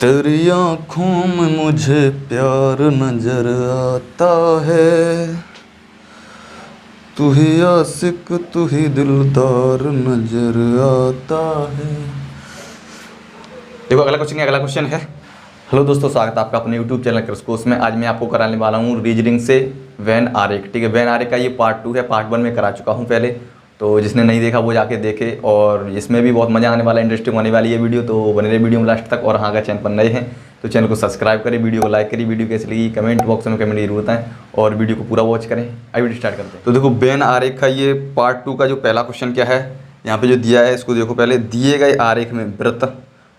तेरी आँखों में मुझे प्यार नजर आता है, तू ही आशिक तू ही दिलदार नजर आता है। देखो अगला क्वेश्चन है। हेलो दोस्तों, स्वागत है आपका अपने YouTube चैनल क्रश कोर्स में। आज मैं आपको कराने वाला हूँ रीजनिंग से वैन आरेख। ठीक है, वैन आरेख का ये पार्ट 2 है। पार्ट 1 में करा चुका हूँ पहले, तो जिसने नहीं देखा वो जाके देखे। और इसमें भी बहुत मज़ा आने वाला है, इंटरेस्टिंग होने वाली है वीडियो, तो बने रहे वीडियो में लास्ट तक। और हाँ, अगर चैनल पर नए हैं तो चैनल को सब्सक्राइब करें, वीडियो को लाइक करिए, वीडियो कैसी लगी कमेंट बॉक्स में कमेंट जरूर बताएं और वीडियो को पूरा वॉच करें। आई वीडियो स्टार्ट करते हैं। तो देखो वैन आरेख का ये पार्ट 2 का जो पहला क्वेश्चन क्या है, यहाँ पे जो दिया है इसको देखो पहले। दिए गए आरेख में वृत्त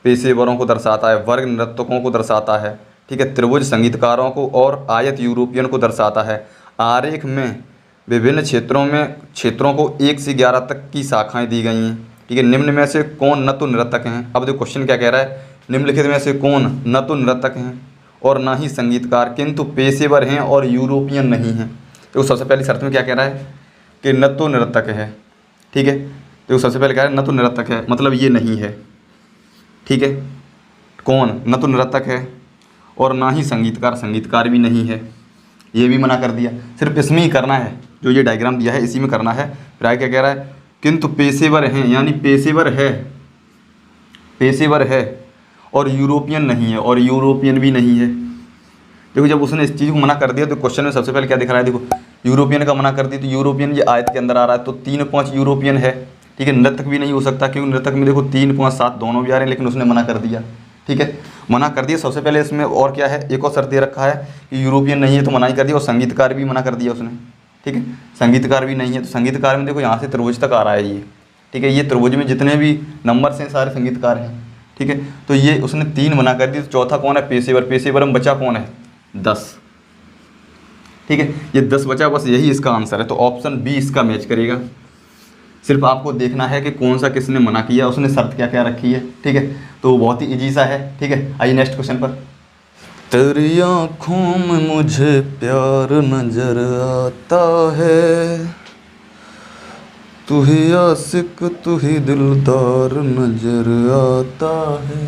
पेशेवरों को दर्शाता है, वर्ग नर्तकों को दर्शाता है, ठीक है, त्रिभुज संगीतकारों को और आयत यूरोपियन को दर्शाता है। आरेख में विभिन्न क्षेत्रों को 1 से 11 तक की शाखाएं दी गई हैं। ठीक है, निम्न में से कौन न तो नर्तक हैं। अब देखो क्वेश्चन क्या कह रहा है, निम्नलिखित में से कौन न तो नर्तक हैं और ना ही संगीतकार किंतु पेशेवर हैं और यूरोपियन नहीं हैं। तो सबसे पहली शर्त में क्या कह रहा है कि न तो नर्तक है। ठीक है, तो सबसे पहले कह रहा है न तो नर्तक है, मतलब ये नहीं है। ठीक है, कौन न तो नर्तक है और ना ही संगीतकार भी नहीं है, ये भी मना कर दिया। सिर्फ इसमें ही करना है, जो ये डायग्राम दिया है इसी में करना है। फिर आगे क्या कह रहा है, किंतु पेशेवर हैं, यानी पेशेवर है और यूरोपियन नहीं है, और यूरोपियन भी नहीं है। देखो जब उसने इस चीज़ को मना कर दिया तो क्वेश्चन में सबसे पहले क्या दिख रहा है, देखो यूरोपियन का मना कर दिया तो यूरोपियन ये आयत के अंदर आ रहा है, तो 3 5 यूरोपियन है। ठीक है, नर्तक भी नहीं हो सकता क्योंकि नर्तक में देखो 3 5 7 दोनों भी आ रहे हैं, लेकिन उसने मना कर दिया। ठीक है, मना कर दिया। सबसे पहले इसमें और क्या है, एक और शर्त दे रखा है कि यूरोपियन नहीं है तो मना ही कर दिया, और संगीतकार भी मना कर दिया उसने। ठीक है, संगीतकार भी नहीं है, तो संगीतकार में देखो यहाँ से त्रिभुज तक आ रहा है ये। ठीक है, ये त्रिभुज में जितने भी नंबर्स हैं सारे संगीतकार हैं। ठीक है, तो ये उसने 3 मना कर दी, तो चौथा कौन है, पेशेवर में बचा कौन है, 10। ठीक है, ये 10 बचा, बस यही इसका आंसर है। तो ऑप्शन बी इसका मैच करेगा। सिर्फ आपको देखना है कि कौन सा किसने मना किया, उसने शर्त क्या क्या रखी है। ठीक है, तो बहुत ही इजी सा है। ठीक है, आइए नेक्स्ट क्वेश्चन पर। तेरी आँखों में मुझे प्यार नजर आता है, तू ही आशिक तू ही दिलदार नजर आता है।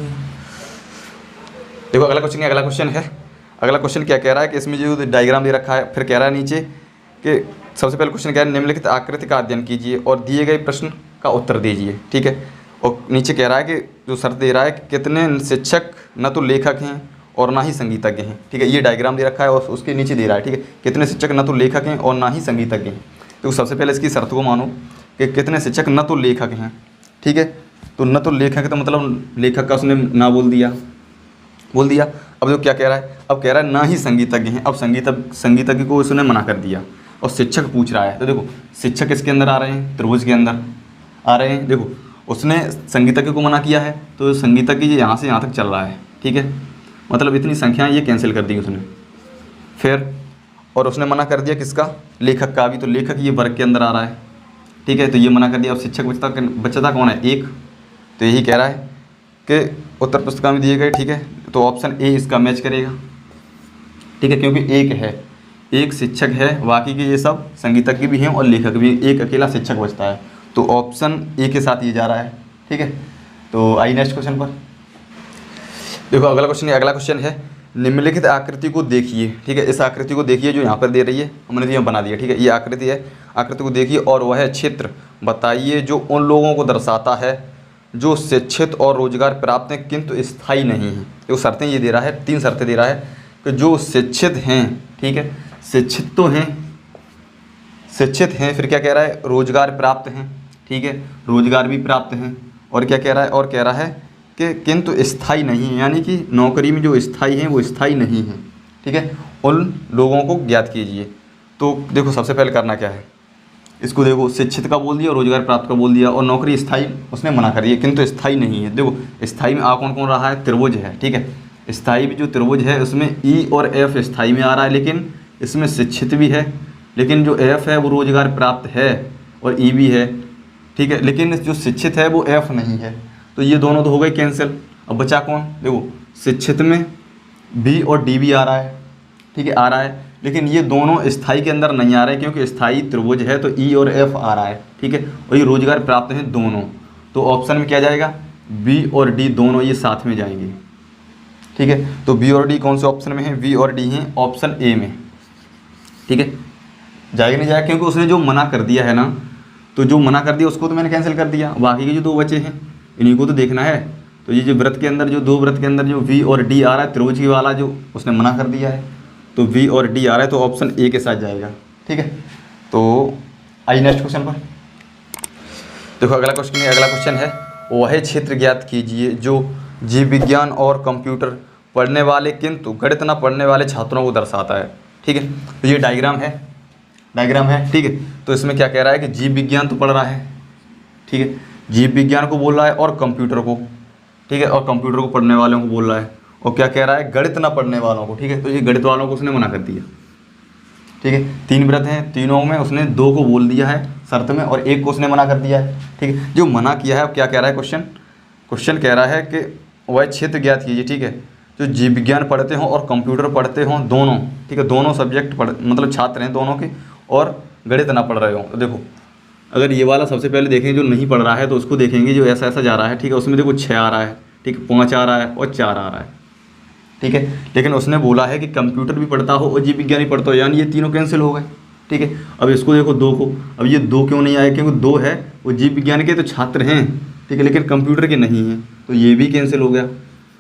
देखो अगला क्वेश्चन क्या कह रहा है कि इसमें जो डायग्राम दे रखा है, फिर कह रहा है नीचे कि सबसे पहले क्वेश्चन कह रहा है निम्नलिखित आकृति का अध्ययन कीजिए और दिए गए प्रश्न का उत्तर दीजिए। ठीक है, और नीचे कह रहा है कि जो शर्त दे रहा है कि कितने शिक्षक न तो लेखक हैं और ना ही संगीतज्ञ हैं। ठीक है, ये डायग्राम दे रखा है और उसके नीचे दे रहा है। ठीक है, कितने शिक्षक न तो लेखक हैं और ना ही संगीतज्ञ हैं। तो सबसे पहले इसकी शर्त को मानो कि कितने शिक्षक न तो लेखक हैं। ठीक है, तो न तो लेखक है तो मतलब लेखक का उसने ना बोल दिया। अब जो क्या कह रहा है, अब कह रहा है ना ही संगीतज्ञ हैं। अब संगीतज्ञ को उसने मना कर दिया और शिक्षक पूछ रहा है। तो देखो शिक्षक इसके अंदर आ रहे हैं, त्रिभुज के अंदर आ रहे हैं। देखो उसने संगीतज्ञ को मना किया है, तो संगीतज्ञ ये यहाँ से यहाँ तक चल रहा है। ठीक है, मतलब इतनी संख्याएं ये कैंसिल कर दी उसने। फिर और उसने मना कर दिया किसका, लेखक का भी, तो लेखक ये वर्ग के अंदर आ रहा है। ठीक है, तो ये मना कर दिया। अब शिक्षक बचता कौन है, एक। तो यही कह रहा है कि उत्तर पुस्तिका में दिए गए। ठीक है, तो ऑप्शन ए इसका मैच करेगा। ठीक है, क्योंकि एक शिक्षक है, बाकी के ये सब संगीतज्ञ भी हैं और लेखक भी, एक अकेला शिक्षक बचता है। तो ऑप्शन ए के साथ ये जा रहा है। ठीक है, तो आइए नेक्स्ट क्वेश्चन पर। देखो अगला क्वेश्चन है निम्नलिखित आकृति को देखिए। ठीक है, इस आकृति को देखिए जो यहाँ पर दे रही है, हमने तो यहाँ बना दिया। ठीक है, ये आकृति है, आकृति को देखिए और वह क्षेत्र बताइए जो उन लोगों को दर्शाता है जो शिक्षित और रोजगार प्राप्त हैं किंतु स्थायी नहीं हैं। देखो शर्तें ये दे रहा है, 3 शर्तें दे रहा है कि जो शिक्षित हैं। ठीक है, शिक्षित तो हैं, फिर क्या कह रहा है, रोजगार प्राप्त हैं। ठीक है, रोजगार भी प्राप्त हैं। और क्या कह रहा है, और कह रहा है कि किंतु स्थायी नहीं है, यानी कि नौकरी में जो स्थायी हैं वो स्थायी नहीं हैं। ठीक है, उन लोगों को ज्ञात कीजिए। तो देखो सबसे पहले करना क्या है, इसको देखो शिक्षित का बोल दिया, रोजगार प्राप्त का बोल दिया, और नौकरी स्थायी उसने मना कर दिया, किंतु स्थायी नहीं है। देखो स्थायी में आ कौन कौन रहा है, त्रिभुज है। ठीक है, स्थायी जो त्रिभुज है उसमें ई और एफ स्थायी में आ रहा है, लेकिन इसमें शिक्षित भी है, लेकिन जो एफ है वो रोजगार प्राप्त है, और ई भी है। ठीक है, लेकिन जो शिक्षित है वो एफ नहीं है, तो ये दोनों तो हो गए कैंसिल। अब बचा कौन, देखो शिक्षित में बी और डी भी आ रहा है। ठीक है, आ रहा है, लेकिन ये दोनों स्थायी के अंदर नहीं आ रहे क्योंकि स्थायी त्रिभुज है, तो ई और एफ आ रहा है। ठीक है, और ये रोजगार प्राप्त हैं दोनों, तो ऑप्शन में क्या जाएगा, बी और डी दोनों ये साथ में जाएंगे। ठीक है। तो बी और डी कौन से ऑप्शन में है, बी और डी हैं ऑप्शन ए में, ठीक है। जाएगा नहीं जाएगा, क्योंकि उसने जो मना कर दिया है ना, तो जो मना कर दिया उसको तो मैंने कैंसिल कर दिया, बाकी के जो 2 बचे हैं इन्हीं को तो देखना है। तो ये जो व्रत के अंदर जो 2 व्रत के अंदर जो वी और डी आ रहा है, त्रिभुज वाला जो उसने मना कर दिया है, तो वी और डी आ रहा है, तो ऑप्शन ए के साथ जाएगा, ठीक है। तो आइए नेक्स्ट क्वेश्चन पर। देखो अगला क्वेश्चन है, अगला क्वेश्चन है वह क्षेत्र ज्ञात कीजिए जो जीव विज्ञान और कंप्यूटर पढ़ने वाले किंतु गणित न पढ़ने वाले छात्रों को दर्शाता है, ठीक है। तो ये डायग्राम है, ठीक है। तो इसमें क्या कह रहा है कि जीव विज्ञान तो पढ़ रहा है, ठीक है, जीव विज्ञान को बोल रहा है और कंप्यूटर को, ठीक है, और कंप्यूटर को पढ़ने वालों को बोल रहा है, और क्या कह रहा है, गणित ना पढ़ने वालों को, ठीक है। तो ये गणित वालों को उसने मना कर दिया, ठीक है। 3 व्रत हैं, तीनों में उसने 2 को बोल दिया है शर्त में और 1 को उसने मना कर दिया है, ठीक है। जो मना किया है अब क्या कह रहा है क्वेश्चन कह रहा है कि वह क्षेत्र ज्ञात कीजिए, ठीक है, जो जीव विज्ञान पढ़ते हों और कंप्यूटर पढ़ते हों दोनों, ठीक है, दोनों सब्जेक्ट मतलब छात्र हैं दोनों के, और गणित ना पढ़ रहे हों। तो देखो अगर ये वाला सबसे पहले देखेंगे जो नहीं पढ़ रहा है, तो उसको देखेंगे जो ऐसा ऐसा जा रहा है, ठीक है, उसमें देखो 6 आ रहा है, ठीक है, 5 आ रहा है और 4 आ रहा है, ठीक है। लेकिन उसने बोला है कि कंप्यूटर भी पढ़ता हो और जीव विज्ञान भी पढ़ता हो, यानी ये तीनों कैंसिल हो गए, ठीक है। अब इसको देखो 2 को, अब ये 2 क्यों नहीं आए, क्योंकि 2 है वो जीव विज्ञान के तो छात्र हैं, ठीक है, लेकिन कंप्यूटर के नहीं हैं, तो ये भी कैंसिल हो गया,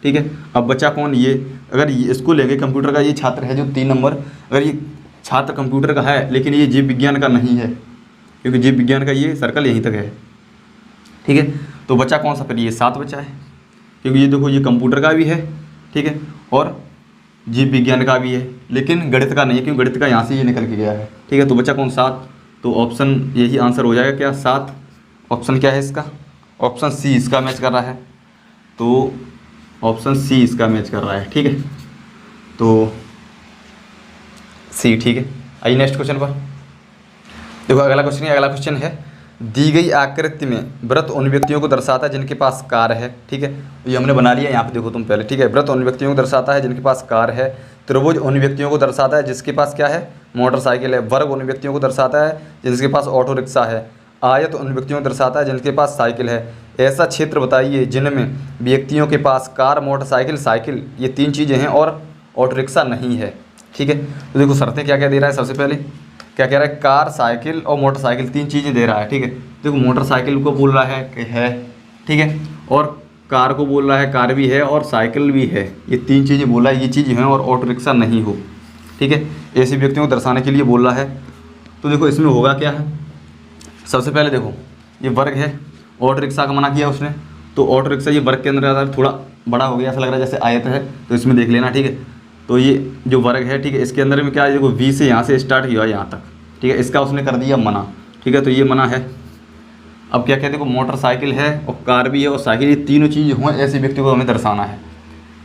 ठीक है। अब बचा कौन, ये अगर इसको लेंगे कंप्यूटर का ये छात्र है जो 3 नंबर, अगर ये छात्र कंप्यूटर का है लेकिन ये जीव विज्ञान का नहीं है, क्योंकि जीव विज्ञान का ये सर्कल यहीं तक है, ठीक है। तो बचा कौन सा, फिर ये 7 बचा है, क्योंकि ये देखो ये कंप्यूटर का भी है, ठीक है, और जीव विज्ञान का भी है, लेकिन गणित का नहीं है, क्योंकि गणित का यहाँ से ये निकल के गया है, ठीक है। तो बचा कौन, 7। तो ऑप्शन यही आंसर हो जाएगा क्या, 7। ऑप्शन क्या है इसका, ऑप्शन सी इसका मैच कर रहा है, तो ऑप्शन सी इसका मैच कर रहा है, ठीक है। तो सी, ठीक है। आइए नेक्स्ट क्वेश्चन पर। देखो अगला क्वेश्चन है दी गई आकृति में व्रत उन व्यक्तियों को दर्शाता है जिनके पास कार है, ठीक है। तो ये हमने बना लिया, यहाँ पे देखो तुम पहले, ठीक है। व्रत उन व्यक्तियों को दर्शाता है जिनके पास कार है, त्रिभुज उन व्यक्तियों को दर्शाता है जिसके पास क्या है, मोटरसाइकिल है, वर्ग उन व्यक्तियों को दर्शाता है जिनके पास ऑटो रिक्शा है, आयत उन व्यक्तियों को दर्शाता है जिनके पास साइकिल है। ऐसा क्षेत्र बताइए जिनमें व्यक्तियों के पास कार, मोटरसाइकिल, साइकिल ये 3 चीज़ें हैं और ऑटो रिक्शा नहीं है, ठीक है। तो देखो शर्तें क्या क्या दे रहा है, सबसे पहले क्या कह रहा है, कार, साइकिल और मोटरसाइकिल 3 चीज़ें दे रहा है, ठीक है। देखो मोटरसाइकिल को बोल रहा है कि है, ठीक है, और कार को बोल रहा है कार भी है और साइकिल भी है, ये 3 चीज़ें बोला है, ये चीज़ हैं और ऑटो रिक्शा नहीं हो, ठीक है। ऐसे व्यक्तियों को दर्शाने के लिए बोल रहा है। तो देखो इसमें होगा क्या है, सबसे पहले देखो ये वर्ग है, ऑटो रिक्शा का मना किया उसने, तो ऑटो रिक्शा ये वर्ग के अंदर आता है, थोड़ा बड़ा हो गया, ऐसा लग रहा है जैसे आयत है, तो इसमें देख लेना, ठीक है। तो ये जो वर्ग है, ठीक है, इसके अंदर में क्या है, देखो वी से यहाँ से स्टार्ट किया यहाँ तक, ठीक है, इसका उसने कर दिया मना, ठीक है। तो ये मना है। अब क्या कहते हैं, देखो मोटरसाइकिल है और कार भी है और साइकिल, ये तीनों चीज़ हों ऐसे व्यक्ति को हमें दर्शाना है।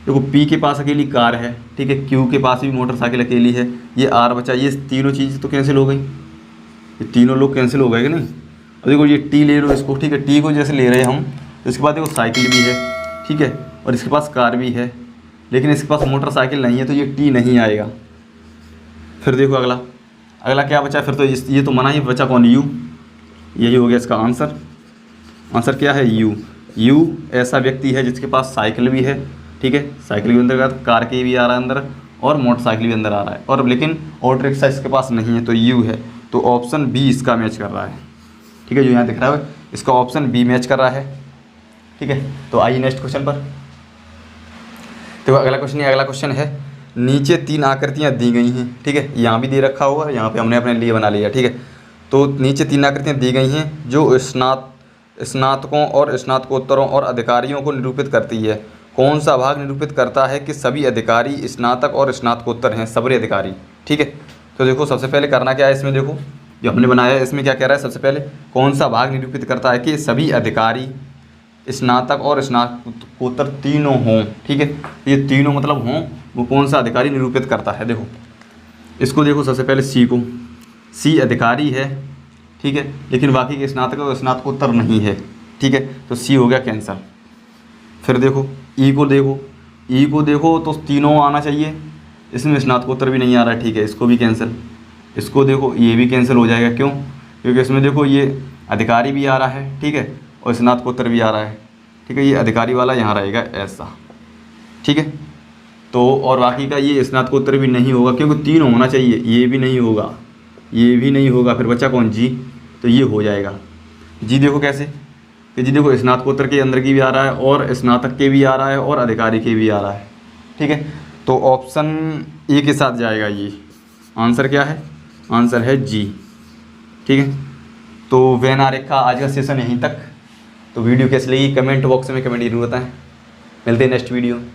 देखो पी के पास अकेली कार है, ठीक है, क्यू के पास भी मोटरसाइकिल अकेली है, ये आर बचा, ये तीनों चीज़ तो कैंसिल हो गई, ये तीनों लोग कैंसिल हो गए कि नहीं। और देखो ये टी ले लो इसको, ठीक है, टी को जैसे ले रहे हैं हम, तो इसके बाद देखो साइकिल भी है, ठीक है, और इसके पास कार भी है, लेकिन इसके पास मोटरसाइकिल नहीं है, तो ये टी नहीं आएगा। फिर देखो अगला क्या बचा, फिर तो ये तो मना ही बचा, कौन, यू, यही हो गया इसका आंसर। आंसर क्या है, यू ऐसा व्यक्ति है जिसके पास साइकिल भी है, ठीक है, साइकिल भी अंदर, कार के भी आ रहा है अंदर और मोटरसाइकिल भी अंदर आ रहा है, और लेकिन ऑटो रिक्शा इसके पास नहीं है, तो यू है। तो ऑप्शन बी इसका मैच कर रहा है, ठीक है, जो यहाँ दिख रहा है इसका ऑप्शन बी मैच कर रहा है, ठीक है। तो आइए नेक्स्ट क्वेश्चन पर। तो अगला क्वेश्चन है नीचे 3 आकृतियाँ दी गई हैं, ठीक है, यहाँ भी दे रखा हुआ है, यहाँ पे हमने अपने लिए बना लिया, ठीक है। तो नीचे 3 आकृतियाँ दी गई हैं जो स्नातकों और स्नातकोत्तरों और अधिकारियों को निरूपित करती है। कौन सा भाग निरूपित करता है कि सभी अधिकारी स्नातक और स्नातकोत्तर हैं, सभी अधिकारी, ठीक है। तो देखो सबसे पहले करना क्या है, इसमें देखो जो हमने बनाया है इसमें क्या कह रहा है, सबसे पहले कौन सा भाग निरूपित करता है कि सभी अधिकारी स्नातक और स्नातकोत्तर तीनों हों, ठीक है। ये तीनों मतलब हों, वो कौन सा अधिकारी निरूपित करता है। देखो इसको देखो सबसे पहले सी को, सी अधिकारी है, ठीक है, लेकिन बाकी के स्नातक और स्नातकोत्तर नहीं है, ठीक है, तो सी हो गया कैंसर। फिर देखो ई को देखो तो तीनों आना चाहिए, इसमें स्नातकोत्तर भी नहीं आ रहा है, ठीक है, इसको भी कैंसिल। इसको देखो ये भी कैंसिल हो जाएगा, क्यों, क्योंकि इसमें देखो ये अधिकारी भी आ रहा है, ठीक है, और स्नातकोत्तर भी आ रहा है, ठीक है, ये अधिकारी वाला यहाँ रहेगा ऐसा, ठीक है। तो और बाकी का ये स्नातकोत्तर भी नहीं होगा, क्योंकि 3 होना चाहिए, ये भी नहीं होगा, ये भी नहीं होगा, फिर बचा कौन, जी। तो ये हो जाएगा जी। देखो कैसे कि जी देखो स्नातकोत्तर के अंदर की भी आ रहा है और स्नातक के भी आ रहा है और अधिकारी के भी आ रहा है, ठीक है। तो ऑप्शन ए के साथ जाएगा ये। आंसर क्या है, आंसर है जी, ठीक है। तो वैन आरेख का आज का सेशन यहीं तक। तो वीडियो कैसी लगी कमेंट बॉक्स में कमेंट जरूर बताएं। मिलते हैं नेक्स्ट वीडियो में।